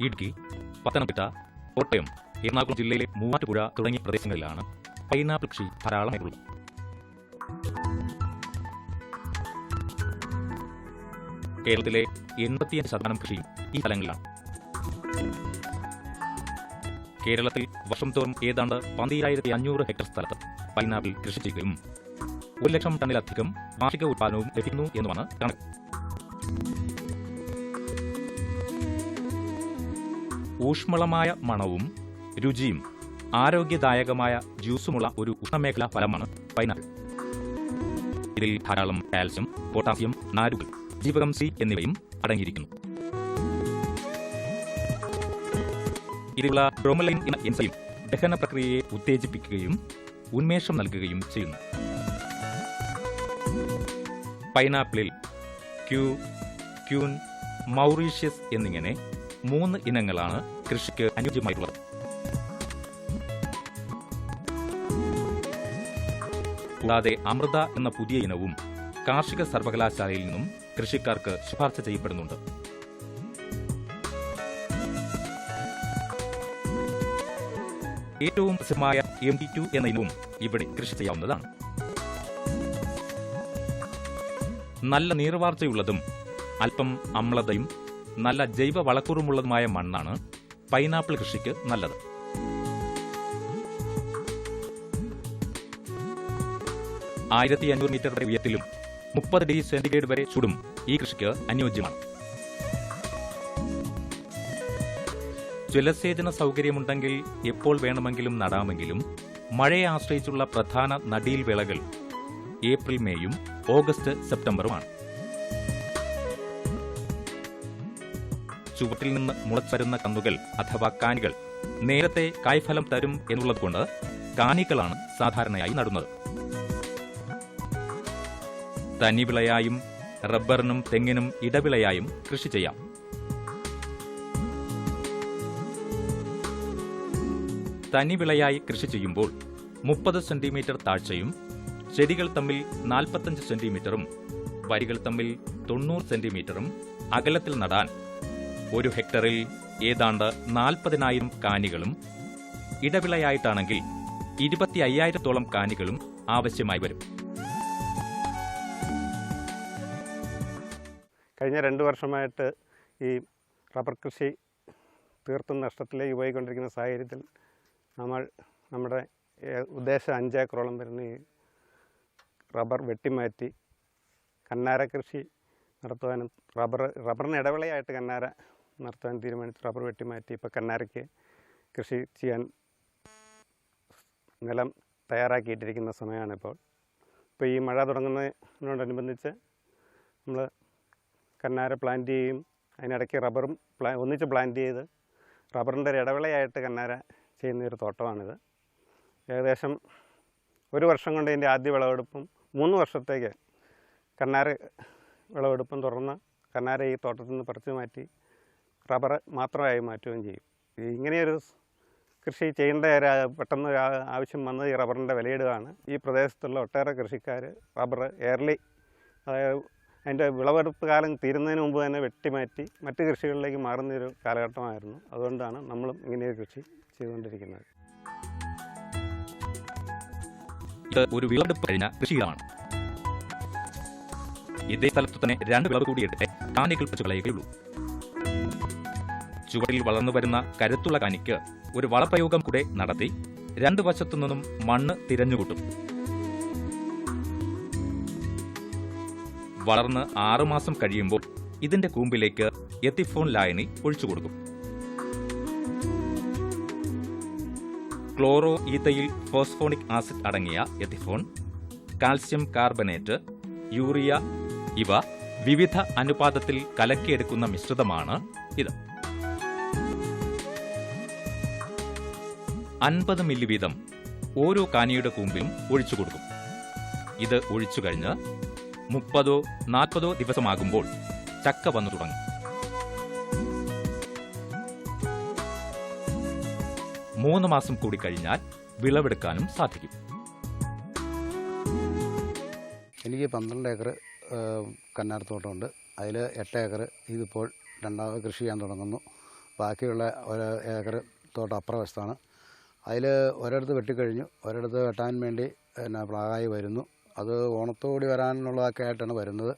ഇടുക്കി, പത്തനംതിട്ട, കോട്ടയം, എറണാകുളം ജില്ലയിലെ മൂവാറ്റുപുഴ തുടങ്ങിയ പ്രദേശങ്ങളിലാണ് പൈനാപ്പിൾ കൃഷി ധാരാളമായിട്ടുള്ളത്. കേരളത്തിലെ 85% കൃഷിയും ഈ സ്ഥലങ്ങളിലാണ്. കേരളത്തിൽ വർഷം തോറും ഏതാണ്ട് 12,500 ഹെക്ടർ സ്ഥലത്ത് പൈനാപ്പിൾ കൃഷി ചെയ്യുകയും 1,00,000 ടണ്ണിലധികം വാർഷിക ഉത്പാദനവും ലഭിക്കുന്നു എന്നുമാണ് കണക്ക്. ഊഷ്മളമായ മണവും രുചിയും ആരോഗ്യദായകമായ ജ്യൂസുമുള്ള ഒരു ഉഷ്ണമേഖലാ ഫലമാണ് പൈനാപ്പിൾ. ഇതിൽ ധാരാളം കാൽസ്യം, പൊട്ടാസ്യം, നാരുകൾ, ജീവകം സി എന്നിവയും അടങ്ങിയിരിക്കുന്നു. ഇതിലുള്ള ബ്രോമലൈൻ എന്ന എൻസൈം ദഹന പ്രക്രിയയെ ഉത്തേജിപ്പിക്കുകയും ഉന്മേഷം നൽകുകയും ചെയ്യുന്നു. പൈനാപ്പിളിൽ ക്യൂൻ, മൗറീഷ്യസ് എന്നിങ്ങനെ 3 ഇനങ്ങളാണ് കൃഷിക്ക് അനുയോജ്യമായിട്ടുള്ളത്. കൂടാതെ അമൃത എന്ന പുതിയ ഇനവും കാർഷിക സർവകലാശാലയിൽ നിന്നും കൃഷിക്കാർക്ക് ശുപാർശ ചെയ്യപ്പെടുന്നുണ്ട്. ഏറ്റവും പ്രസിദ്ധമായ MD2 എന്ന ഇനവും ഇവിടെ കൃഷി ചെയ്യാവുന്നതാണ്. നല്ല നീർവാർച്ചയുള്ളതും അല്പം അമ്ലതയും നല്ല ജൈവ വളക്കൂറുമുള്ളതുമായ മണ്ണാണ് പൈനാപ്പിൾ കൃഷിക്ക് നല്ലത്. (1500 മീറ്റർ വരെ ഉയരത്തിലും 30 ഡിഗ്രി സെന്റിഗ്രേഡ് വരെ ചൂടും ഈ കൃഷിക്ക് അനുയോജ്യമാണ്. ജലസേചന സൗകര്യമുണ്ടെങ്കിൽ എപ്പോൾ വേണമെങ്കിലും നടാമെങ്കിലും മഴയെ ആശ്രയിച്ചുള്ള പ്രധാന നടീൽ വിളകൾ ഏപ്രിൽ, മേയും ഓഗസ്റ്റ്, സെപ്റ്റംബറുമാണ്. ചുവട്ടിൽ നിന്ന് മുളച്ചരുന്ന കന്നുകൾ അഥവാ കാനികൾ നേരത്തെ കായ്ഫലം തരും എന്നുള്ളതുകൊണ്ട് കാനികളാണ് സാധാരണയായി നടുന്നത്. തനിവിളയായും റബ്ബറിനും തെങ്ങിനും ഇടവിളയായും കൃഷി ചെയ്യാം. തനിവിളയായി കൃഷി ചെയ്യുമ്പോൾ 30 സെന്റിമീറ്റർ താഴ്ചയും ചെടികൾ തമ്മിൽ 45 സെന്റിമീറ്ററും വരികൾ തമ്മിൽ 90 സെന്റിമീറ്ററും അകലത്തിൽ നടാൻ 1 ഹെക്ടറിൽ ഏതാണ്ട് 40,000 കാനികളും ഇടവിളയായിട്ടാണെങ്കിൽ 25,000-ഓളം കാനികളും ആവശ്യമായി വരും. കഴിഞ്ഞ 2 വർഷമായിട്ട് ഈ റബ്ബർ കൃഷി തീർത്തും നഷ്ടത്തിലേക്ക് പോയിക്കൊണ്ടിരിക്കുന്ന സാഹചര്യത്തിൽ നമ്മൾ നമ്മുടെ ഉദ്ദേശം 5 ഏക്കറോളം വരുന്ന ഈ റബ്ബർ വെട്ടിമാറ്റി കന്നാര കൃഷി നടത്തുവാനും റബ്ബറിന് ഇടവിളയായിട്ട് കന്നാര നടത്താൻ തീരുമാനിച്ചു. റബ്ബർ വെട്ടിമാറ്റി ഇപ്പോൾ കന്നാരയ്ക്ക് കൃഷി ചെയ്യാൻ നിലം തയ്യാറാക്കിയിട്ടിരിക്കുന്ന സമയമാണിപ്പോൾ. ഇപ്പോൾ ഈ മഴ തുടങ്ങുന്നതിനോടനുബന്ധിച്ച് നമ്മൾ കന്നാര പ്ലാന്റ് ചെയ്യും. അതിനിടയ്ക്ക് റബ്ബറും ഒന്നിച്ച് പ്ലാന്റ് ചെയ്ത് റബ്ബറിൻ്റെ ഒരു ഇടവിളയായിട്ട് കന്നാര ചെയ്യുന്നൊരു തോട്ടമാണിത്. ഏകദേശം 1 വർഷം കൊണ്ട് ഇതിൻ്റെ ആദ്യ വിളവെടുപ്പും 3 വർഷത്തേക്ക് കന്നാര വിളവെടുപ്പും തുടർന്ന് കന്നാര ഈ തോട്ടത്തിൽ നിന്ന് പറിച്ചു മാറ്റി റബ്ബർ മാത്രമായി മാറ്റുകയും ചെയ്യും. ഇങ്ങനെയൊരു കൃഷി ചെയ്യേണ്ട പെട്ടെന്ന് ആവശ്യം വന്നത് ഈ റബ്ബറിൻ്റെ വിലയിടുകയാണ്. ഈ പ്രദേശത്തുള്ള ഒട്ടേറെ കൃഷിക്കാർ റബ്ബർ എയർലി, അതായത് അതിൻ്റെ വിളവെടുപ്പ് കാലം തീരുന്നതിന് മുമ്പ് തന്നെ വെട്ടിമാറ്റി മറ്റ് കൃഷികളിലേക്ക് മാറുന്നൊരു കാലഘട്ടമായിരുന്നു. അതുകൊണ്ടാണ് നമ്മളും ഇങ്ങനെയൊരു കൃഷി ചെയ്തുകൊണ്ടിരിക്കുന്നത്. ഇത് ഒരു വിളവെടുപ്പ് കഴിഞ്ഞ കൃഷിയിടമാണ്. ഇതേ സ്ഥലത്തു തന്നെ 2 വിളവ് കൂടിയെടുത്ത് കാനികൾ പച്ചു കളയുകയുള്ളൂ. ചുവട്ടിൽ വളർന്നു വരുന്ന കരുത്തുള്ള കാനിക്ക് ഒരു വളപ്രയോഗം കൂടെ നടത്തി 2 വശത്തു നിന്നും മണ്ണ് തിരഞ്ഞുകൂട്ടും. വളർന്ന് 6 മാസം കഴിയുമ്പോൾ ഇതിന്റെ കൂമ്പിലേക്ക് എത്തിഫോൺ ലായനി ഒഴിച്ചു കൊടുക്കും. ക്ലോറോ ഈഥയിൽ ഫോസ്ഫോണിക് ആസിഡ് അടങ്ങിയ എത്തിഫോൺ, കാൽസ്യം കാർബണേറ്റ്, യൂറിയ ഇവ വിവിധ അനുപാതത്തിൽ കലക്കിയെടുക്കുന്ന മിശ്രിതമാണ് ഇത്. 50 മില്ലി വീതം ഓരോ കാനിയുടെ കൂമ്പിലും ഒഴിച്ചു കൊടുക്കും. ഇത് ഒഴിച്ചു കഴിഞ്ഞ് 30-40 ദിവസമാകുമ്പോൾ ചക്ക വന്നു തുടങ്ങും. 3 മാസം കൂടി കഴിഞ്ഞാൽ വിളവെടുക്കാനും സാധിക്കും. എനിക്ക് 12 ഏക്കർ കന്നാരത്തോട്ടമുണ്ട്. അതിൽ 8 ഏക്കർ ഇതിപ്പോൾ രണ്ടാമത് കൃഷി ചെയ്യാൻ തുടങ്ങുന്നു. ബാക്കിയുള്ള 1 ഏക്കർ തോട്ടം അപ്പുറ വശത്താണ്. അതിൽ ഒരിടത്ത് വെട്ടിക്കഴിഞ്ഞു, ഒരിടത്ത് വെട്ടാൻ വേണ്ടി പ്ലാവായി വരുന്നു. അത് ഓണത്തോടി വരാനുള്ളതൊക്കെ ആയിട്ടാണ് വരുന്നത്.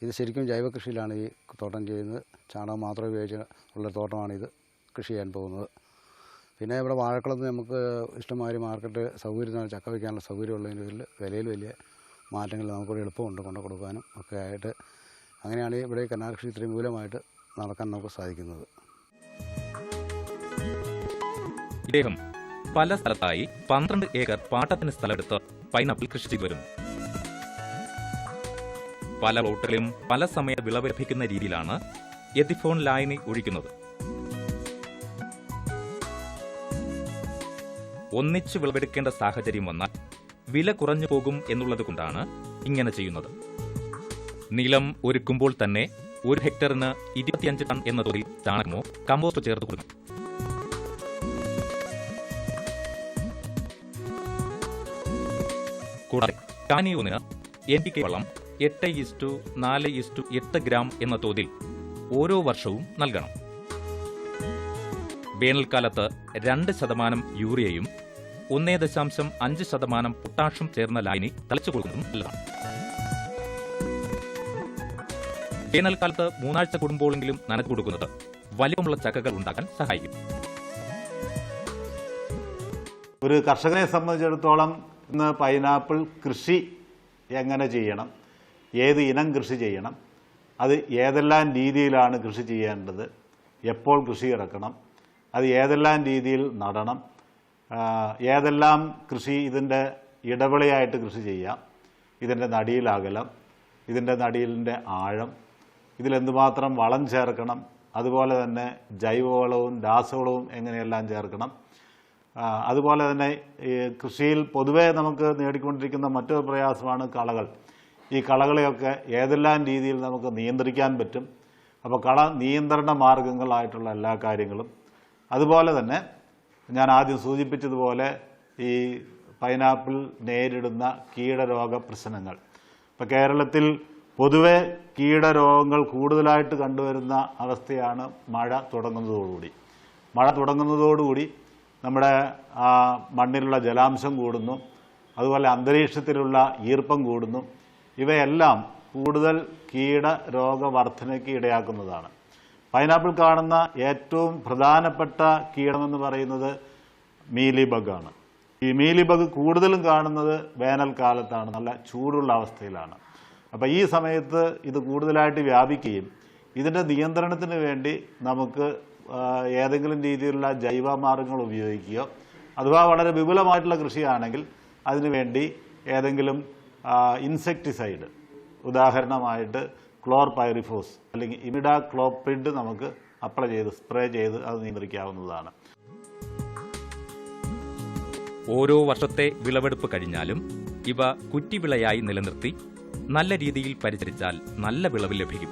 ഇത് ശരിക്കും ജൈവ കൃഷിയിലാണ് ഈ തോട്ടം ചെയ്യുന്നത്. ചാണകം മാത്രം ഉപയോഗിച്ച് ഉള്ള തോട്ടമാണ് ഇത് കൃഷി ചെയ്യാൻ പോകുന്നത്. പിന്നെ ഇവിടെ വാഴക്കുളത്ത് നമുക്ക് ഇഷ്ടംമാതിരി മാർക്കറ്റ് സൗകര്യത്തിനാണ് ചക്ക വയ്ക്കാനുള്ള സൗകര്യമുള്ളതിൻ്റെ പേരിൽ വിലയിൽ വലിയ മാറ്റങ്ങൾ നമുക്കിവിടെ എളുപ്പമുണ്ട് കൊണ്ടു കൊടുക്കാനും ഒക്കെ ആയിട്ട്. അങ്ങനെയാണ് ഇവിടെ കന്നാർ കൃഷി ഇത്രയും മൂലമായിട്ട് നടക്കാൻ നമുക്ക് സാധിക്കുന്നത്. ഇദ്ദേഹം പല സ്ഥലത്തായി 12 ഏക്കർ പാട്ടത്തിന് സ്ഥലമെടുത്ത് പൈനാപ്പിൾ കൃഷി ചെയ്തു വരുന്നു. പല പ്ലോട്ടുകളിലും പല സമയത്ത് വിളവ് ലഭിക്കുന്ന രീതിയിലാണ് എത്തിഫോൺ ലായനി ഒഴിക്കുന്നത്. ഒന്നിച്ച് വിളവെടുക്കേണ്ട സാഹചര്യം വന്നാൽ വില കുറഞ്ഞു പോകും എന്നുള്ളത് കൊണ്ടാണ് ഇങ്ങനെ ചെയ്യുന്നത്. നിലം ഒരുക്കുമ്പോൾ തന്നെ 1 ഹെക്ടറിന് 25 ടൺ എന്ന തോതിൽ ചാണകമോ കമ്പോസ്റ്റ് ചേർത്ത് കൊടുക്കും. കൂടാതെ കാനിയൂന്നിന് NPK വളം 8:4:8 ഗ്രാം എന്ന തോതിൽ ഓരോ വർഷവും നൽകണം. വേനൽക്കാലത്ത് 2% യൂറിയയും 1.5% പൊട്ടാഷ്യം ചേർന്ന ലായനി തളിച്ചു കൊടുക്കുന്നതും നല്ലതാണ്. വേനൽക്കാലത്ത് 3 ആഴ്ച കൂടുമ്പോഴെങ്കിലും നനച്ചു കൊടുക്കുന്നത് വലിപ്പമുള്ള ചക്കകൾ ഉണ്ടാക്കാൻ സഹായിക്കും. ഒരു കർഷകനെ സംബന്ധിച്ചിടത്തോളം ഇന്ന് പൈനാപ്പിൾ കൃഷി എങ്ങനെ ചെയ്യണം, ഏത് ഇനം കൃഷി ചെയ്യണം, അത് ഏതെല്ലാം രീതിയിലാണ് കൃഷി ചെയ്യേണ്ടത്, എപ്പോൾ കൃഷി ഇറക്കണം, അത് ഏതെല്ലാം രീതിയിൽ നടണം, ഏതെല്ലാം കൃഷി ഇതിൻ്റെ ഇടവിളയായിട്ട് കൃഷി ചെയ്യാം, ഇതിൻ്റെ നടിയിലകലം, ഇതിൻ്റെ നടിയിലിൻ്റെ ആഴം, ഇതിലെന്തുമാത്രം വളം ചേർക്കണം, അതുപോലെ തന്നെ ജൈവവളവും രാസവളവും എങ്ങനെയെല്ലാം ചേർക്കണം, അതുപോലെ തന്നെ ഈ കൃഷിയിൽ പൊതുവെ നമുക്ക് നേടിക്കൊണ്ടിരിക്കുന്ന മറ്റൊരു പ്രയാസമാണ് കളകൾ. ഈ കളകളെയൊക്കെ ഏതെല്ലാം രീതിയിൽ നമുക്ക് നിയന്ത്രിക്കാൻ പറ്റും. അപ്പോൾ കള നിയന്ത്രണ മാർഗങ്ങളായിട്ടുള്ള എല്ലാ കാര്യങ്ങളും, അതുപോലെ തന്നെ ഞാൻ ആദ്യം സൂചിപ്പിച്ചതുപോലെ ഈ പൈനാപ്പിൾ നേരിടുന്ന കീടരോഗ പ്രശ്നങ്ങൾ. ഇപ്പോൾ കേരളത്തിൽ പൊതുവെ കീടരോഗങ്ങൾ കൂടുതലായിട്ട് കണ്ടുവരുന്ന അവസ്ഥയാണ് മഴ തുടങ്ങുന്നതോടുകൂടി നമ്മുടെ മണ്ണിലുള്ള ജലാംശം കൂടുന്നു, അതുപോലെ അന്തരീക്ഷത്തിലുള്ള ഈർപ്പം കൂടുന്നു. ഇവയെല്ലാം കൂടുതൽ കീടരോഗവർദ്ധനയ്ക്ക് ഇടയാക്കുന്നതാണ്. പൈനാപ്പിൾ കാണുന്ന ഏറ്റവും പ്രധാനപ്പെട്ട കീടമെന്ന് പറയുന്നത് മീലി ബഗാണ്. ഈ മീലി ബഗ് കൂടുതലും കാണുന്നത് വേനൽക്കാലത്താണ്, നല്ല ചൂടുള്ള അവസ്ഥയിലാണ്. അപ്പോൾ ഈ സമയത്ത് ഇത് കൂടുതലായിട്ട് വ്യാപിക്കുകയും ഇതിൻ്റെ നിയന്ത്രണത്തിന് വേണ്ടി നമുക്ക് ഏതെങ്കിലും രീതിയിലുള്ള ജൈവമാർഗ്ഗങ്ങൾ ഉപയോഗിക്കുകയോ അഥവാ വളരെ വിപുലമായിട്ടുള്ള കൃഷിയാണെങ്കിൽ അതിനുവേണ്ടി ഏതെങ്കിലും ഇൻസെക്ടിസൈഡ്, ഉദാഹരണമായിട്ട് ക്ലോർപൈറിഫോസ് അല്ലെങ്കിൽ ഇമിഡാക്ലോപ്രിഡ് നമുക്ക് സ്പ്രേ ചെയ്ത് അത് നിയന്ത്രിക്കാവുന്നതാണ്. ഓരോ വർഷത്തെ വിളവെടുപ്പ് കഴിഞ്ഞാലും ഇവ കുറ്റിവിളയായി നിലനിർത്തി നല്ല രീതിയിൽ പരിചരിച്ചാൽ നല്ല വിളവ് ലഭിക്കും.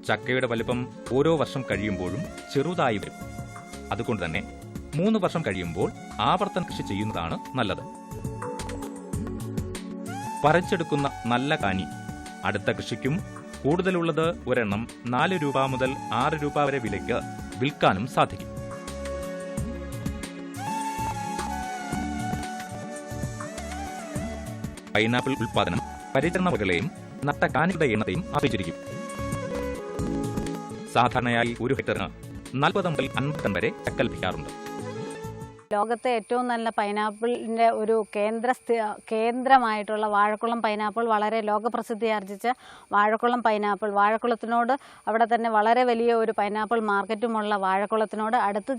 ചക്കയുടെ വലിപ്പം ഓരോ വർഷം കഴിയുമ്പോഴും ചെറുതായി വരും. അതുകൊണ്ട് തന്നെ 3 വർഷം കഴിയുമ്പോൾ ആവർത്തന കൃഷി ചെയ്യുന്നതാണ് നല്ലത്. പറിച്ചെടുക്കുന്ന നല്ല കാനി അടുത്ത കൃഷിക്കും കൂടുതലുള്ളത് ഒരെണ്ണം 4 രൂപ മുതൽ 6 രൂപ വരെ വിലയ്ക്ക് വിൽക്കാനും സാധിക്കും. പൈനാപ്പിൾ ഉൽപാദനം പരിചരണ വകകളെയും നട്ട കാനികളുടെ എണ്ണത്തെയും ആശ്രയിച്ചിരിക്കും. സാധാരണയായി 1 ഹെക്ടറിന് 40 മുതൽ 50 ടൺ വരെ ചക്ക ലഭിക്കാറുണ്ട്. ലോകത്തെ ഏറ്റവും നല്ല പൈനാപ്പിളിൻ്റെ ഒരു കേന്ദ്രമായിട്ടുള്ള വാഴക്കുളം പൈനാപ്പിൾ, വളരെ ലോകപ്രസിദ്ധി ആർജിച്ച വാഴക്കുളം പൈനാപ്പിൾ, വാഴക്കുളത്തിനോട് അവിടെ തന്നെ വളരെ വലിയ ഒരു പൈനാപ്പിൾ മാർക്കറ്റുമുള്ള വാഴക്കുളത്തിനോട് അടുത്ത്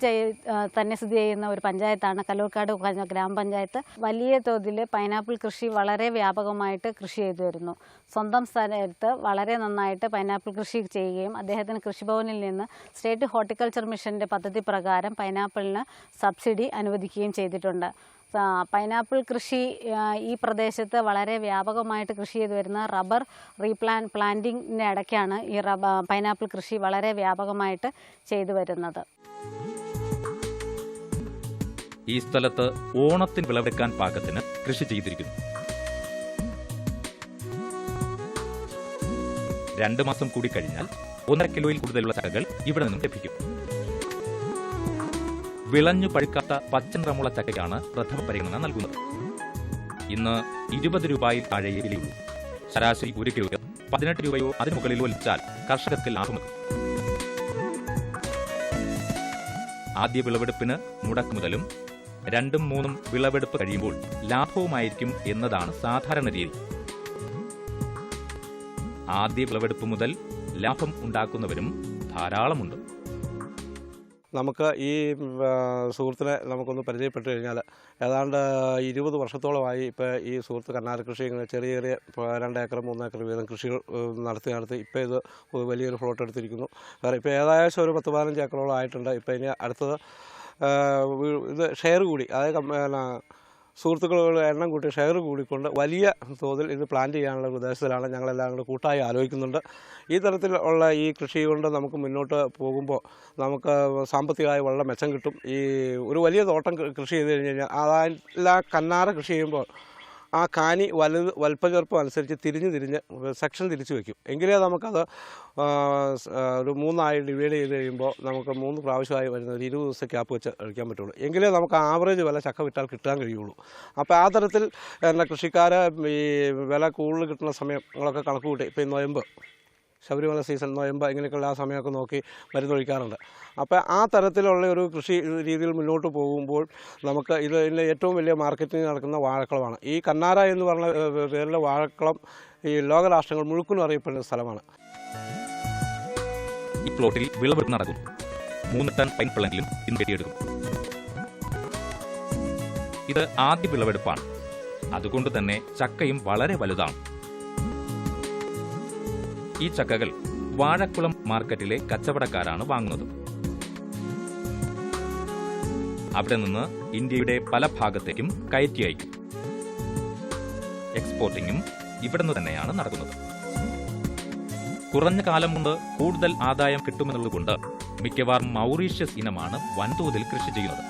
തന്നെ സ്ഥിതി ചെയ്യുന്ന ഒരു പഞ്ചായത്താണ് കല്ലൂർക്കാട് ഗ്രാമപഞ്ചായത്ത്. വലിയ തോതിൽ പൈനാപ്പിൾ കൃഷി വളരെ വ്യാപകമായിട്ട് കൃഷി ചെയ്തു വരുന്നു. സ്വന്തം സ്ഥലത്ത് വളരെ നന്നായിട്ട് പൈനാപ്പിൾ കൃഷി ചെയ്യുകയും അദ്ദേഹത്തിന് കൃഷിഭവനിൽ നിന്ന് സ്റ്റേറ്റ് ഹോർട്ടിക്കൾച്ചർ മിഷൻ്റെ പദ്ധതി പ്രകാരം പൈനാപ്പിളിന് സബ്സിഡി അനുവദിക്കുകയും ചെയ്തിട്ടുണ്ട്. പൈനാപ്പിൾ കൃഷി ഈ പ്രദേശത്ത് വളരെ വ്യാപകമായിട്ട് കൃഷി ചെയ്തു വരുന്ന റബ്ബർ പ്ലാന്റിങ്ങിൻ്റെ ഇടയ്ക്കാണ് ഈ പൈനാപ്പിൾ കൃഷി വളരെ വ്യാപകമായിട്ട് ചെയ്തു വരുന്നത്. ഈ സ്ഥലത്ത് ഓണത്തിന് വിളവെടുക്കാൻ പാകത്തിന് കൃഷി ചെയ്തിരിക്കുന്നു. 2 മാസം കൂടി കഴിഞ്ഞാൽ 1.5 കിലോയിൽ കൂടുതലുള്ള ചക്കകൾ ഇവിടെ നിന്നും ലഭിക്കും. വിളഞ്ഞു പഴുക്കാത്ത പച്ച നിറമുള്ള ചക്കയ്ക്കാണ് പ്രഥമ പരിഗണന നൽകുന്നത്. ഇന്ന് 20 രൂപയിൽ താഴെയേ വിലയുള്ളൂ. ശരാശരി 1 കിലോയ്ക്ക് 18 രൂപയോ അതിനു മുകളിലോ ലഭിച്ചാൽ കർഷകർക്ക് ലാഭമെത്തും. ആദ്യ വിളവെടുപ്പിന് മുടക്കുമുതലും 2ഉം 3ഉം വിളവെടുപ്പ് കഴിയുമ്പോൾ ലാഭവുമായിരിക്കും എന്നതാണ് സാധാരണ രീതി. ആദ്യ വിളവെടുപ്പ് മുതൽ ലാഭം ഉണ്ടാക്കുന്നവരും ധാരാളമുണ്ട്. നമുക്ക് ഈ സുഹൃത്തിനെ നമുക്കൊന്ന് പരിചയപ്പെട്ട് കഴിഞ്ഞാൽ ഏതാണ്ട് 20 വർഷത്തോളമായി ഇപ്പോൾ ഈ സുഹൃത്ത് കന്നാര കൃഷി ഇങ്ങനെ ചെറിയ 2 ഏക്കർ 3 ഏക്കർ വീതം കൃഷികൾ നടത്തി ഇപ്പോൾ ഇത് വലിയൊരു ഫ്ലോട്ട് എടുത്തിരിക്കുന്നു. വേറെ ഇപ്പോൾ ഏകദേശം ഒരു 10-15 ഏക്കറോളം ആയിട്ടുണ്ട്. ഇപ്പോൾ ഇനി അടുത്തത് ഇത് ഷെയർ കൂടി, അതായത് സുഹൃത്തുക്കളുടെ എണ്ണം കൂട്ടി ഷെയർ കൂടിക്കൊണ്ട് വലിയ തോതിൽ ഇത് പ്ലാൻ ചെയ്യാനുള്ള ഉദ്ദേശത്തിലാണ് ഞങ്ങളെല്ലാം കൂടെ കൂട്ടായി ആലോചിക്കുന്നുണ്ട്. ഈ തരത്തിലുള്ള ഈ കൃഷി കൊണ്ട് നമുക്ക് മുന്നോട്ട് പോകുമ്പോൾ നമുക്ക് സാമ്പത്തികമായി വളരെ മെച്ചം കിട്ടും. ഈ ഒരു വലിയ തോട്ടം കൃഷി ചെയ്ത് കഴിഞ്ഞ് കഴിഞ്ഞാൽ അതെല്ലാം കന്നാര കൃഷി ചെയ്യുമ്പോൾ ആ കാനി വലുപ്പചെറുപ്പം അനുസരിച്ച് തിരിഞ്ഞ് സെക്ഷൻ തിരിച്ചു വയ്ക്കും. എങ്കിലേ നമുക്കത് ഒരു 3ആയി ഡിവൈഡ് ചെയ്ത് കഴിയുമ്പോൾ നമുക്ക് 3 പ്രാവശ്യമായി വരുന്ന ഒരു 20 ദിവസം ക്യാപ്പ് വെച്ച് കഴിക്കാൻ പറ്റുള്ളൂ. എങ്കിലേ നമുക്ക് ആവറേജ് വില ചക്ക വിറ്റാൽ കിട്ടാൻ കഴിയുള്ളൂ. അപ്പോൾ ആ തരത്തിൽ കൃഷിക്കാർ ഈ വില കൂടുതൽ കിട്ടുന്ന സമയങ്ങളൊക്കെ കണക്ക് കൂട്ടി ഇപ്പോൾ ഈ നൊയമ്പ്, ശബരിമല സീസൺ, നൊയമ്പ് ഇങ്ങനെയൊക്കെയുള്ള ആ സമയമൊക്കെ നോക്കി മരുന്നൊഴിക്കാറുണ്ട്. അപ്പോൾ ആ തരത്തിലുള്ള ഒരു കൃഷി രീതിയിൽ മുന്നോട്ട് പോകുമ്പോൾ നമുക്ക് ഇതിൻ്റെ ഏറ്റവും വലിയ മാർക്കറ്റിംഗ് നടക്കുന്ന വാഴക്കുളമാണ്. ഈ കന്നാര എന്ന് പറഞ്ഞ പേരിലെ വാഴക്കുളം ഈ ലോകരാഷ്ട്രങ്ങൾ മുഴുവനും അറിയപ്പെടുന്ന സ്ഥലമാണ്. ഈ പ്ലോട്ടിൽ വിളവെടുപ്പ് നടക്കും. 3 ടൺ പൈനാപ്പിളെങ്കിലും ഇന്ന് വെട്ടിയെടുക്കും. ഇത് ആദ്യ വിളവെടുപ്പാണ്. അതുകൊണ്ട് തന്നെ ചക്കയും വളരെ വലുതാണ്. ഈ ചക്കകൾ വാഴക്കുളം മാർക്കറ്റിലെ കച്ചവടക്കാരാണ് വാങ്ങുന്നത്. അവിടെ നിന്ന് ഇന്ത്യയുടെ പല ഭാഗത്തേക്കും കയറ്റി അയക്കും. എക്സ്പോർട്ടിങ്ങും ഇവിടെ നിന്ന് തന്നെയാണ് നടക്കുന്നത്. കുറഞ്ഞ കാലം കൊണ്ട് കൂടുതൽ ആദായം കിട്ടുമെന്നുള്ളതുകൊണ്ട് മിക്കവാറും മൗറീഷ്യസ് ഇനമാണ് വൻതോതിൽ കൃഷി ചെയ്യുന്നത്.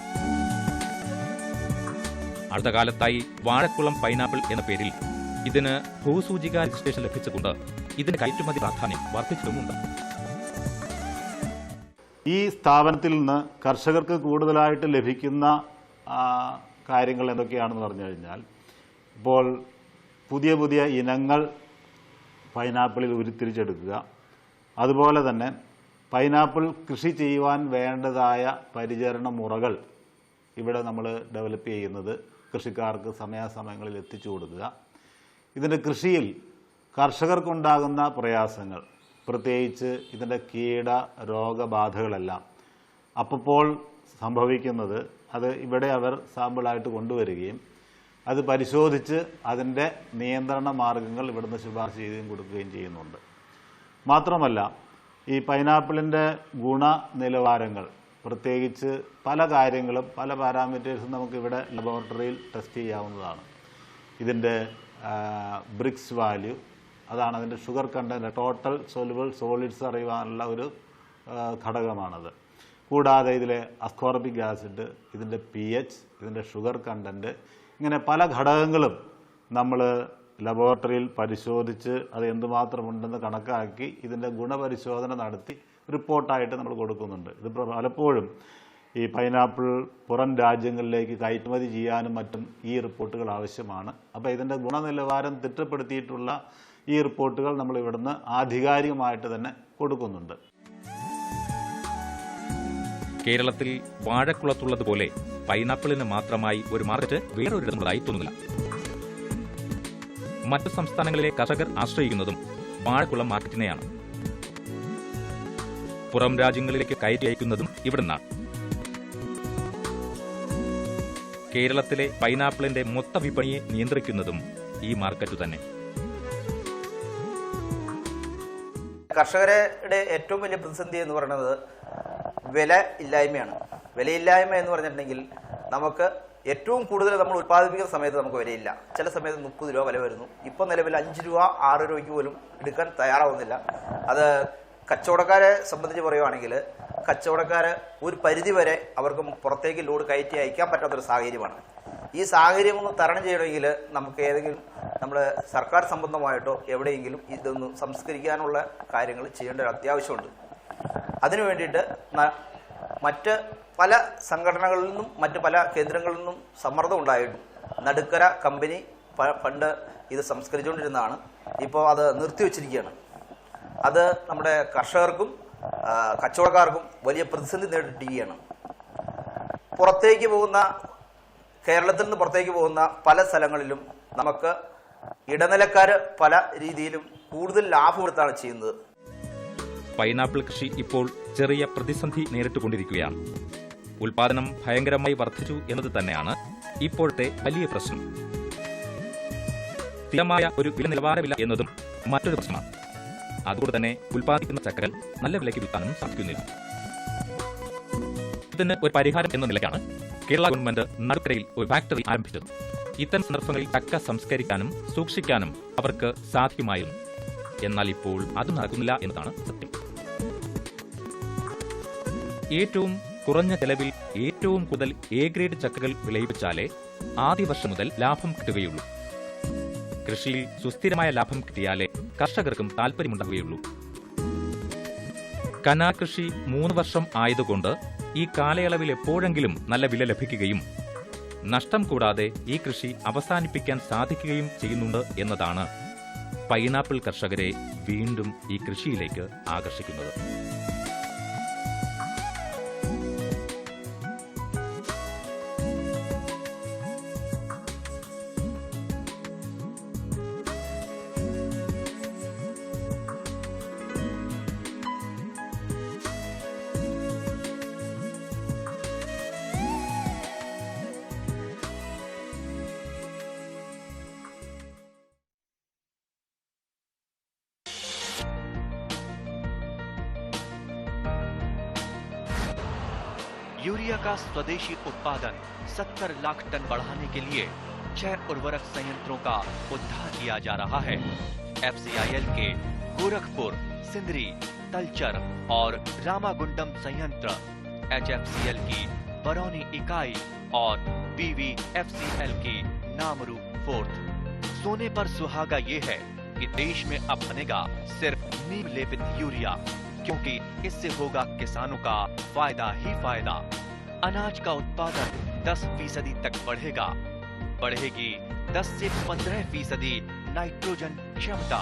അടുത്ത കാലത്തായി വാഴക്കുളം പൈനാപ്പിൾ എന്ന പേരിൽ ഇതിന് ഭൂസൂചിക രജിസ്ട്രേഷൻ ലഭിച്ചുകൊണ്ട് ഇതിന് കയറ്റുമതി പ്രാധാന്യം വർദ്ധിച്ചിട്ടുമുണ്ട്. ഈ സ്ഥാപനത്തിൽ നിന്ന് കർഷകർക്ക് കൂടുതലായിട്ട് ലഭിക്കുന്ന കാര്യങ്ങൾ എന്തൊക്കെയാണെന്ന് പറഞ്ഞു കഴിഞ്ഞാൽ, ഇപ്പോൾ പുതിയ ഇനങ്ങൾ പൈനാപ്പിളിൽ ഉരുത്തിരിച്ചെടുക്കുക, അതുപോലെ തന്നെ പൈനാപ്പിൾ കൃഷി ചെയ്യുവാൻ വേണ്ടതായ പരിചരണ മുറകൾ ഇവിടെ നമ്മൾ ഡെവലപ്പ് ചെയ്യുന്നത് കൃഷിക്കാർക്ക് സമയാസമയങ്ങളിൽ എത്തിച്ചു കൊടുക്കുക. ഇതിൻ്റെ കൃഷിയിൽ കർഷകർക്കുണ്ടാകുന്ന പ്രയാസങ്ങൾ, പ്രത്യേകിച്ച് ഇതിൻ്റെ കീട രോഗബാധകളെല്ലാം അപ്പോൾ സംഭവിക്കുന്നത് അത് ഇവിടെ അവർ സാമ്പിളായിട്ട് കൊണ്ടുവരികയും അത് പരിശോധിച്ച് അതിൻ്റെ നിയന്ത്രണ മാർഗങ്ങൾ ഇവിടുന്ന് ശുപാർശ ചെയ്യുകയും കൊടുക്കുകയും ചെയ്യുന്നുണ്ട്. മാത്രമല്ല ഈ പൈനാപ്പിളിൻ്റെ ഗുണനിലവാരങ്ങൾ, പ്രത്യേകിച്ച് പല കാര്യങ്ങളും പല പാരാമീറ്റേഴ്സും നമുക്കിവിടെ ലബോറട്ടറിയിൽ ടെസ്റ്റ് ചെയ്യാവുന്നതാണ്. ഇതിൻ്റെ ബ്രിക്സ് വാല്യൂ, അതാണ് അതിൻ്റെ sugar content, total soluble solids അറിയാനുള്ള ഒരു ഘടകമാണത്. കൂടാതെ ഇതിലെ അസ്കോർബിക് ആസിഡ്, ഇതിൻ്റെ pH, ഇതിൻ്റെ ഷുഗർ കണ്ടൻറ്റ്, ഇങ്ങനെ പല ഘടകങ്ങളും നമ്മൾ ലബോറട്ടറിയിൽ പരിശോധിച്ച് അത് എന്തുമാത്രമുണ്ടെന്ന് കണക്കാക്കി ഇതിൻ്റെ ഗുണപരിശോധന നടത്തി റിപ്പോർട്ടായിട്ട് നമ്മൾ കൊടുക്കുന്നുണ്ട്. ഇത് പലപ്പോഴും ഈ പൈനാപ്പിൾ പുറം രാജ്യങ്ങളിലേക്ക് കയറ്റുമതി ചെയ്യാനും മറ്റും ഈ റിപ്പോർട്ടുകൾ ആവശ്യമാണ്. അപ്പോൾ ഇതിൻ്റെ ഗുണനിലവാരം തിട്ടപ്പെടുത്തിയിട്ടുള്ള ഈ റിപ്പോർട്ടുകൾ നമ്മൾ ഇവിടുന്ന് ആധികാരികമായിട്ട് തന്നെ കൊടുക്കുന്നുണ്ട്. കേരളത്തിൽ വാഴക്കുളത്തുള്ളതുപോലെ പൈനാപ്പിളിന് മാത്രമായി ഒരു മാർക്കറ്റ് വേറൊരിടത്തുള്ളതായി തോന്നുന്നില്ല. മറ്റ് സംസ്ഥാനങ്ങളിലെ കർഷകർ ആശ്രയിക്കുന്നതും വാഴക്കുളം മാർക്കറ്റിനെയാണ്. പുറം രാജ്യങ്ങളിലേക്ക് കയറ്റി അയക്കുന്നതും ഇവിടുന്നാണ്. കേരളത്തിലെ പൈനാപ്പിളിന്റെ മൊത്ത വിപണിയെ നിയന്ത്രിക്കുന്നതും ഈ മാർക്കറ്റ് തന്നെ. കർഷകരുടെ ഏറ്റവും വലിയ പ്രതിസന്ധി എന്ന് പറയുന്നത് വില ഇല്ലായ്മയാണ്. വിലയില്ലായ്മ എന്ന് പറഞ്ഞിട്ടുണ്ടെങ്കിൽ നമുക്ക് ഏറ്റവും കൂടുതൽ നമ്മൾ ഉത്പാദിപ്പിക്കുന്ന സമയത്ത് നമുക്ക് വിലയില്ല. ചില സമയത്ത് 30 രൂപ വില വരുന്നു. ഇപ്പോൾ നിലവിൽ 5 രൂപ 6 രൂപയ്ക്ക് പോലും എടുക്കാൻ തയ്യാറാവുന്നില്ല. അത് കച്ചവടക്കാരെ സംബന്ധിച്ച് പറയുവാണെങ്കിൽ കച്ചവടക്കാർ ഒരു പരിധി വരെ അവർക്ക് പുറത്തേക്ക് ലോഡ് കയറ്റി അയക്കാൻ പറ്റാത്തൊരു സാഹചര്യമാണ്. ഈ സാഹചര്യം ഒന്ന് തരണം ചെയ്യണമെങ്കിൽ നമുക്ക് ഏതെങ്കിലും നമ്മൾ സർക്കാർ സംബന്ധമായിട്ടോ എവിടെയെങ്കിലും ഇതൊന്ന് സംസ്കരിക്കാനുള്ള കാര്യങ്ങൾ ചെയ്യേണ്ട ഒരു അത്യാവശ്യമുണ്ട്. അതിനു വേണ്ടിയിട്ട് മറ്റ് പല സംഘടനകളിൽ നിന്നും മറ്റ് പല കേന്ദ്രങ്ങളിൽ നിന്നും സമ്മർദ്ദം ഉണ്ടായിരുന്നു. നടുക്കര കമ്പനി പണ്ട് ഇത് സംസ്കരിച്ചുകൊണ്ടിരുന്നതാണ്. ഇപ്പോൾ അത് നിർത്തിവെച്ചിരിക്കുകയാണ്. അത് നമ്മുടെ കർഷകർക്കും കച്ചവടക്കാർക്കും വലിയ പ്രതിസന്ധി നേരിട്ടിരിക്കുകയാണ്. പുറത്തേക്ക് പോകുന്ന കേരളത്തിൽ നിന്ന് പുറത്തേക്ക് പോകുന്ന പല സ്ഥലങ്ങളിലും നമുക്ക് ഇടനിലക്കാർ പല രീതിയിലും കൂടുതൽ ലാഭമെടുത്താണ് ചെയ്യുന്നത്. പൈനാപ്പിൾ കൃഷി ഇപ്പോൾ ചെറിയ പ്രതിസന്ധി നേരിട്ടുകൊണ്ടിരിക്കുകയാണ്. ഉൽപാദനം ഭയങ്കരമായി വർദ്ധിച്ചു എന്നത് തന്നെയാണ് ഇപ്പോഴത്തെ വലിയ പ്രശ്നം. സ്ഥിരമായ ഒരു വില നിലവാരമില്ല എന്നതും മറ്റൊരു പ്രശ്നമാണ്. അതുകൊണ്ട് തന്നെ ഉൽപ്പാദിക്കുന്ന ചക്കകൾ നല്ല വിലയ്ക്ക് വിൽക്കാനും സാധിക്കുന്നില്ല. ഇതിന് ഒരു പരിഹാരം എന്ന നിലയ്ക്കാണ് കേരള ഗവൺമെന്റ് നടുക്കരയിൽ ഒരു ഫാക്ടറി ആരംഭിച്ചത്. ഇത്തരം സന്ദർഭങ്ങളിൽ ചക്ക സംസ്കരിക്കാനും സൂക്ഷിക്കാനും അവർക്ക് സാധിക്കുമായിരുന്നു. എന്നാൽ ഇപ്പോൾ അത് നടക്കുന്നില്ല എന്നതാണ് സത്യം. ഏറ്റവും കുറഞ്ഞ ചെലവിൽ ഏറ്റവും കൂടുതൽ എ ഗ്രേഡ് ചക്കകൾ വിളയിപ്പിച്ചാലേ ആദ്യ വർഷം മുതൽ ലാഭം കിട്ടുകയുള്ളൂ. കൃഷിയിൽ സുസ്ഥിരമായ ലാഭം കിട്ടിയാലേ കർഷകർക്കും താല്പര്യമുണ്ടാവുകയുള്ളൂ. കനാർ കൃഷി 3 വർഷം ആയതുകൊണ്ട് ഈ കാലയളവിൽ എപ്പോഴെങ്കിലും നല്ല വില ലഭിക്കുകയും നഷ്ടം കൂടാതെ ഈ കൃഷി അവസാനിപ്പിക്കാൻ സാധിക്കുകയും ചെയ്യുന്നുണ്ട് എന്നതാണ് പൈനാപ്പിൾ കർഷകരെ വീണ്ടും ഈ കൃഷിയിലേക്ക് ആകർഷിക്കുന്നത്. यूरिया का स्वदेशी उत्पादन 70 लाख टन बढ़ाने के लिए 6 उर्वरक संयंत्रों का उद्धार किया जा रहा है। FCIL के गोरखपुर, सिंदरी, तलचर और रामागुंडम संयंत्र, HFCL की बरौनी इकाई और BVFCL की नामरू फोर्थ। सोने पर सुहागा ये है कि देश में अब बनेगा सिर्फ नीम लेपित यूरिया, क्योंकि इससे होगा किसानों का फायदा ही फायदा। अनाज का उत्पादन 10% तक बढ़ेगा। बढ़ेगी 10 से 15% नाइट्रोजन क्षमता।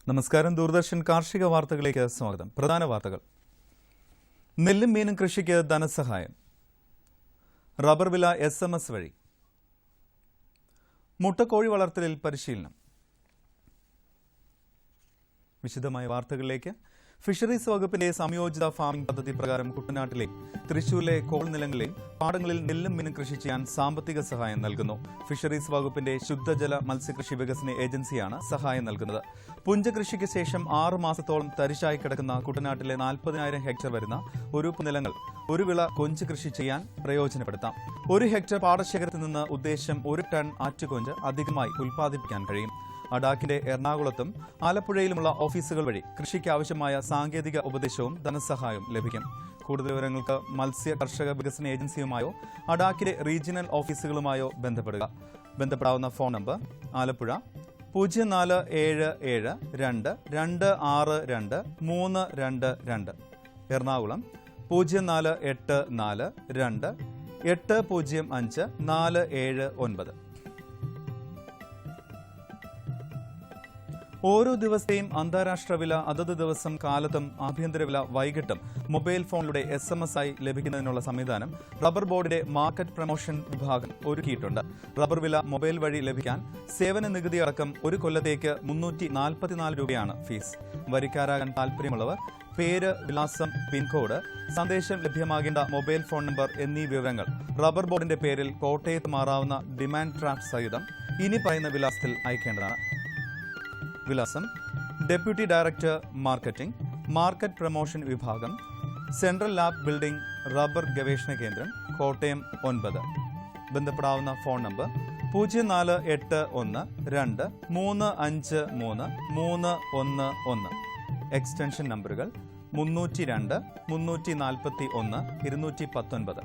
നമസ്കാരം. ദൂരദർശൻ കാർഷിക വാർത്തകളിലേക്ക് സ്വാഗതം. പ്രധാന വാർത്തകൾ. നെല്ലും മീനും കൃഷിക്ക് ധനസഹായം. റബ്ബർ വില SMS വഴി. മുട്ടക്കോഴി വളർത്തലിൽ പരിശീലനം. വിശദമായ വാർത്തകളിലേക്ക്. ഫിഷറീസ് വകുപ്പിന്റെ സംയോജിത ഫാമിംഗ് പദ്ധതി പ്രകാരം കുട്ടനാട്ടിലെ തൃശൂരിലെ കോൾ നിലങ്ങളിൽ പാടങ്ങളിൽ നെല്ലും മീനും കൃഷി ചെയ്യാൻ സാമ്പത്തിക സഹായം നൽകുന്നു. ഫിഷറീസ് വകുപ്പിന്റെ ശുദ്ധജല മത്സ്യകൃഷി വികസന ഏജൻസിയാണ് സഹായം നൽകുന്നത്. പുഞ്ചകൃഷിക്ക് ശേഷം 6 മാസത്തോളം തരിശായി കിടക്കുന്ന കുട്ടനാട്ടിലെ 40,000 ഹെക്ടർ വരുന്ന ഉരുപ്പ് നിലങ്ങൾ ഒരു വിള കൊഞ്ച് കൃഷി ചെയ്യാൻ പ്രയോജനപ്പെടുത്താം. 1 ഹെക്ടർ പാടശേഖരത്തിൽ നിന്ന് ഉദ്ദേശം 1 ടൺ ആറ്റുകൊഞ്ച് അധികമായി ഉൽപ്പാദിപ്പിക്കാൻ കഴിയും. അഡാക്കിന്റെ എറണാകുളത്തും ആലപ്പുഴയിലുമുള്ള ഓഫീസുകൾ വഴി കൃഷിക്ക് ആവശ്യമായ സാങ്കേതിക ഉപദേശവും ധനസഹായവും ലഭിക്കും. കൂടുതൽ വിവരങ്ങൾക്ക് മത്സ്യ കർഷക വികസന ഏജൻസിയുമായോ അഡാക്കിലെ റീജിയണൽ ഓഫീസുകളുമായോ ബന്ധപ്പെടാവുന്ന ഫോൺ നമ്പർ: ആലപ്പുഴ 0472226322, എറണാകുളം 0484280547 ഓരോ ദിവസത്തെയും അന്താരാഷ്ട്ര വില അതത് ദിവസം കാലത്തും ആഭ്യന്തര വില വൈകിട്ടും മൊബൈൽ ഫോണിലൂടെ SMS ആയി ലഭിക്കുന്നതിനുള്ള സംവിധാനം റബ്ബർ ബോർഡിന്റെ മാർക്കറ്റ് പ്രൊമോഷൻ വിഭാഗം ഒരുക്കിയിട്ടുണ്ട്. റബ്ബർ വില മൊബൈൽ വഴി ലഭിക്കാൻ സേവന നികുതി അടക്കം 1 കൊല്ലത്തേക്ക് 344 രൂപയാണ് ഫീസ്. വരിക്കാരാകാൻ താൽപ്പര്യമുള്ളവർ പേര്, വിലാസം, പിൻകോഡ്, സന്ദേശം ലഭ്യമാകേണ്ട മൊബൈൽ ഫോൺ നമ്പർ എന്നീ വിവരങ്ങൾ റബ്ബർ ബോർഡിന്റെ പേരിൽ കോട്ടയത്ത് മാറാവുന്ന ഡിമാൻഡ് ഡ്രാഫ്റ്റ് സഹിതം ഇനി പറയുന്ന വിലാസത്തിൽ അയക്കേണ്ടതാണ്. വിലാസം: deputy director marketing, market promotion വിഭാഗം, സെൻട്രൽ ലാബ് ബിൽഡിംഗ്, റബ്ബർ ഗവേഷണ കേന്ദ്രം, കോട്ടയം 9. ബന്ധപ്പെടാവുന്ന ഫോൺ നമ്പർ 0481235311. എക്സ്റ്റൻഷൻ നമ്പറുകൾ 302, 341, 219.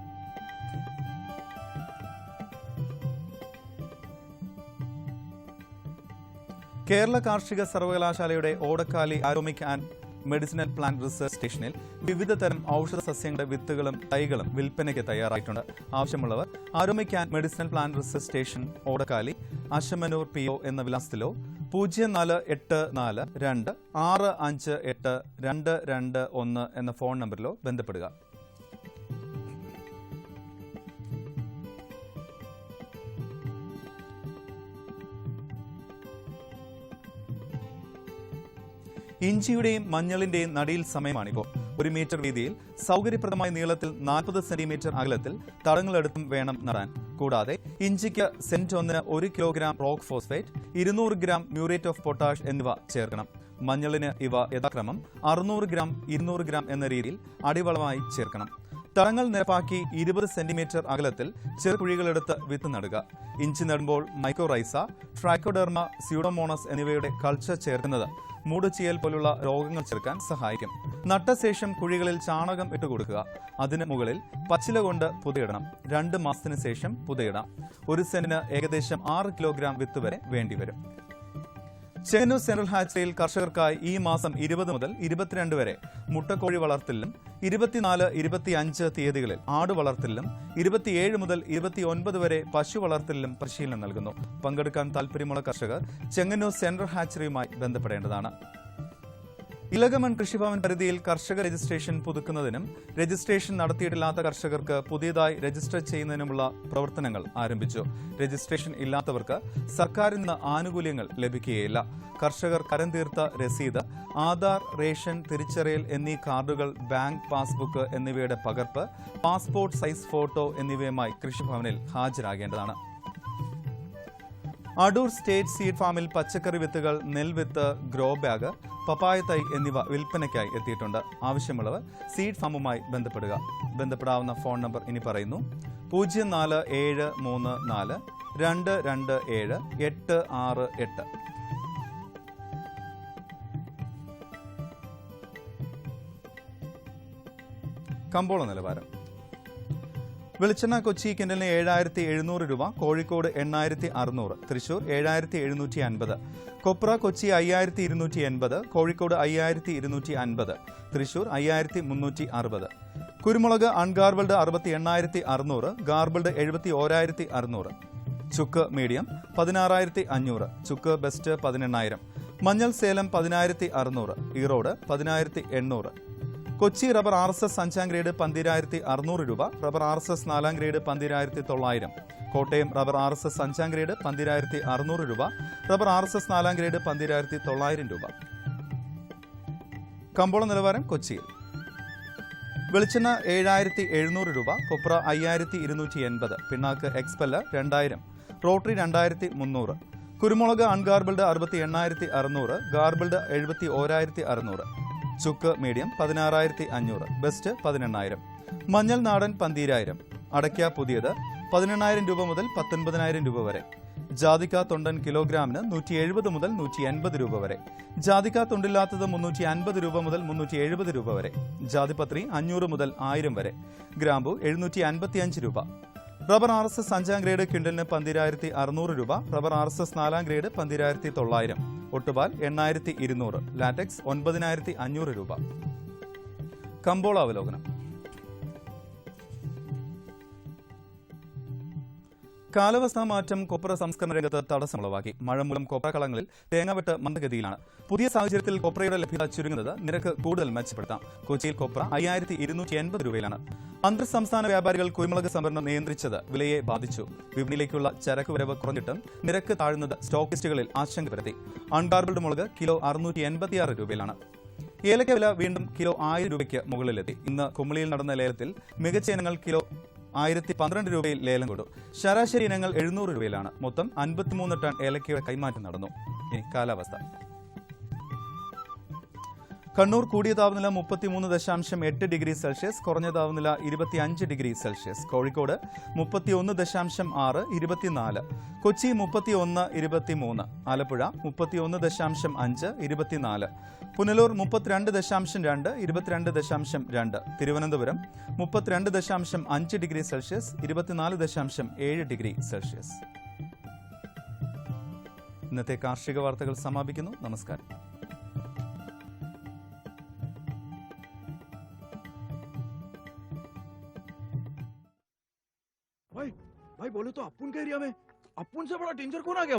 കേരള കാർഷിക സർവകലാശാലയുടെ Odakkali aromatic and medicinal plant research സ്റ്റേഷനിൽ വിവിധ തരം ഔഷധ സസ്യങ്ങളുടെ വിത്തുകളും തൈകളും വിൽപ്പനയ്ക്ക് തയ്യാറായിട്ടുണ്ട്. ആവശ്യമുള്ളവർ aromatic and medicinal plant research station, Odakkali, Asamannoor PO എന്ന വിലാസത്തിലോ 048426582221 എന്ന ഫോൺ നമ്പറിലോ ബന്ധപ്പെടുക. ഇഞ്ചിയുടെയും മഞ്ഞളിന്റെയും നടിയിൽ സമയമാണിപ്പോൾ. 1 മീറ്റർ വീതിയിൽ സൗകര്യപ്രദമായ നീളത്തിൽ 40 സെന്റിമീറ്റർ അകലത്തിൽ തടങ്ങളെടുത്തും വേണം നടാൻ. കൂടാതെ ഇഞ്ചിക്ക് cent 1 1 kilogram rock phosphate, 200 gram muriate of potash എന്നിവ ചേർക്കണം. മഞ്ഞളിന് ഇവ യഥാക്രമം 600 ഗ്രാം 200 ഗ്രാം എന്ന രീതിയിൽ അടിവളമായി ചേർക്കണം. തടങ്ങൾ നിരപ്പാക്കി 20 സെന്റിമീറ്റർ അകലത്തിൽ ചെറുകുഴികളെടുത്ത് വിത്ത് നടുക. ഇഞ്ചി നടുമ്പോൾ മൈക്കോറൈസ, ട്രൈക്കോഡെർമ, സ്യൂഡോമോണസ് എന്നിവയുടെ കൾച്ചർ ചേർക്കുന്നത് മൂടുചീയൽ പോലുള്ള രോഗങ്ങൾ ചെറുക്കാൻ സഹായിക്കും. നട്ട ശേഷം കുഴികളിൽ ചാണകം ഇട്ടുകൊടുക്കുക. അതിന് മുകളിൽ പച്ചില കൊണ്ട് പുതയിടണം. 2 മാസത്തിന് ശേഷം പുതയിടാം. 1 സെന്റിന് ഏകദേശം 6 കിലോഗ്രാം വിത്ത് വരെ വേണ്ടിവരും. ചെങ്ങന്നൂർ സെൻട്രൽ ഹാച്ചറിയിൽ കർഷകർക്കായി ഈ മാസം 20 മുതൽ 22 വരെ മുട്ടക്കോഴി വളർത്തലിലും 24, 25 തീയതികളിൽ ആട് വളർത്തലിലും 27 മുതൽ 29 വരെ പശു വളർത്തലിലും പരിശീലനം നൽകുന്നു. പങ്കെടുക്കാൻ താൽപ്പര്യമുള്ള കർഷകർ ചെങ്ങന്നൂർ സെൻട്രൽ ഹാച്ചറിയുമായി ബന്ധപ്പെടേണ്ടതാണ്. ഇലകമൺ കൃഷിഭവൻ പരിധിയിൽ കർഷക രജിസ്ട്രേഷൻ പുതുക്കുന്നതിനും രജിസ്ട്രേഷൻ നടത്തിയിട്ടില്ലാത്ത കർഷകർക്ക് പുതിയതായി രജിസ്റ്റർ ചെയ്യുന്നതിനുമുള്ള പ്രവർത്തനങ്ങൾ ആരംഭിച്ചു. രജിസ്ട്രേഷൻ ഇല്ലാത്തവർക്ക് സർക്കാരിൽ നിന്ന് ആനുകൂല്യങ്ങൾ ലഭിക്കുകയില്ല. കർഷകർ കരം തീർത്ത രസീത്, ആധാർ, റേഷൻ, തിരിച്ചറിയൽ എന്നീ കാർഡുകൾ, ബാങ്ക് പാസ്ബുക്ക് എന്നിവയുടെ പകർപ്പ്, പാസ്പോർട്ട് സൈസ് ഫോട്ടോ എന്നിവയുമായി കൃഷിഭവനിൽ ഹാജരാകേണ്ടതാണ്. അടൂർ സ്റ്റേറ്റ് സീഡ് ഫാമിൽ പച്ചക്കറി വിത്തുകൾ, നെൽവിത്ത്, ഗ്രോ ബാഗ്, പപ്പായ തൈ എന്നിവ വിൽപ്പനയ്ക്കായി എത്തിയിട്ടുണ്ട്. ആവശ്യമുള്ളവർ സീഡ് ഫാമുമായി ബന്ധപ്പെടുക. ബന്ധപ്പെടാവുന്ന ഫോൺ നമ്പർ ഇനി പറയുന്നു: 04734227 കമ്പോള നിലവാരം. വെളിച്ചെണ്ണ കൊച്ചി കിൻഡലിന് 7700 രൂപ, കോഴിക്കോട് 8600, തൃശൂർ 7750, കൊപ്ര കൊച്ചി 5280, കോഴിക്കോട് 5250, തൃശൂർ 5360, കുരുമുളക് അൺഗാർബിൾഡ് 68600, ഗാർബിൾഡ് 71600, ചുക്ക് മീഡിയം 16500, ചുക്ക് ബെസ്റ്റ് 18000, മഞ്ഞൾ Salem 10600, Erode 10800, Kochi rubber RSS 5 grade 12600 രൂപ, rubber RSS 4 grade 12900, Kottayam rubber RSS 5 grade 12600 രൂപ, റബ്ബർ RSS 4 ഗ്രേഡ് 12900 രൂപ. കമ്പോള നിലവാരം കൊച്ചിയിൽ. വെളിച്ചെണ്ണ 7700 രൂപ, കൊപ്ര 5280, പിണ്ണാക്ക് എക്സ്പെല്ലർ 2000, റോട്ടറി 2300, കുരുമുളക് അൺഗാർബിൾഡ് 68600, ഗാർബിൾഡ് 71600, ചുക്ക് മീഡിയം 16500, ബെസ്റ്റ് 18000, മഞ്ഞൾ നാടൻ 12000, അടയ്ക്ക പുതിയത് 18000 രൂപ മുതൽ 19000 രൂപ വരെ, ജാതിക്ക തൊണ്ടൻ കിലോഗ്രാമിന് 170 മുതൽ 180 രൂപ വരെ, ജാതിക്ക തൊണ്ടില്ലാത്തത് 350 രൂപ മുതൽ 370 രൂപ വരെ, ജാതിപത്രി 500 മുതൽ 1000 വരെ, ഗ്രാമ്പു 755 രൂപ. റബ്ബർ RSS 5 ഗ്രേഡ് ക്വിൻ്റലിന് 12600 രൂപ, റബ്ബർ RSS 4 ഗ്രേഡ് 12900, ഒട്ടുപാൽ 8200, ലാറ്റക്സ് 9500 രൂപ. കമ്പോള അവലോകനം. കാലാവസ്ഥാ മാറ്റം കൊപ്ര സംസ്കരണ രംഗത്ത് തടസ്സമുളവാക്കി. മഴ മൂലം കൊപ്ര കളങ്ങളിൽ തേങ്ങാവെട്ട് മന്ദഗതിയിലാണ്. പുതിയ സാഹചര്യത്തിൽ കൊപ്രയുടെ ലഭ്യത ചുരുങ്ങുന്നത് നിരക്ക് കൂടുതൽ മെച്ചപ്പെടുത്താം. കൊച്ചിയിൽ കൊപ്ര 5280 രൂപയിലാണ്. അന്തർ സംസ്ഥാന വ്യാപാരികൾ കുരുമുളക് സംഭരണം നിയന്ത്രിച്ചത് വിലയെ ബാധിച്ചു. വിപണിയിലേക്കുള്ള ചരക്ക് വരവ് കുറഞ്ഞിട്ടും നിരക്ക് താഴുന്നത് സ്റ്റോക്കിസ്റ്റുകളിൽ ആശങ്ക പരത്തി. അൺഗാർബിൾഡ് മുളക് കിലോ 686 രൂപയിലാണ്. ഏലക്ക വില വീണ്ടും കിലോ 1000 രൂപയ്ക്ക് മുകളിലെത്തി. ഇന്ന് കുമളിയിൽ നടന്ന ലേലത്തിൽ മികച്ച ഇനങ്ങൾ കിലോ 1012 രൂപയിൽ ലേലം കൊണ്ടു. ശരാശരി ഇനങ്ങൾ 700 രൂപയിലാണ്. മൊത്തം 53 ടൺ ഏലക്കയുടെ കൈമാറ്റം നടന്നു. ഇനി കാലാവസ്ഥ. കണ്ണൂർ കൂടിയ താപനില 33.8 ഡിഗ്രി സെൽഷ്യസ്, കുറഞ്ഞ താപനില 25 degree Celsius. Kozhikode 31.6, 24. Kochi 31, 23. Alappuzha 31.5, 24. Punalur 32.2, 22.2. Thiruvananthapuram 32.5 degree Celsius, 24.7 degree Celsius. ഇന്നത്തെ കാർഷിക വാർത്തകൾ സമാപിക്കുന്നു. നമസ്കാരം. भाई बोले तो अपुन के एरिया में अपुन से बड़ा डेंजर कौन आ गया?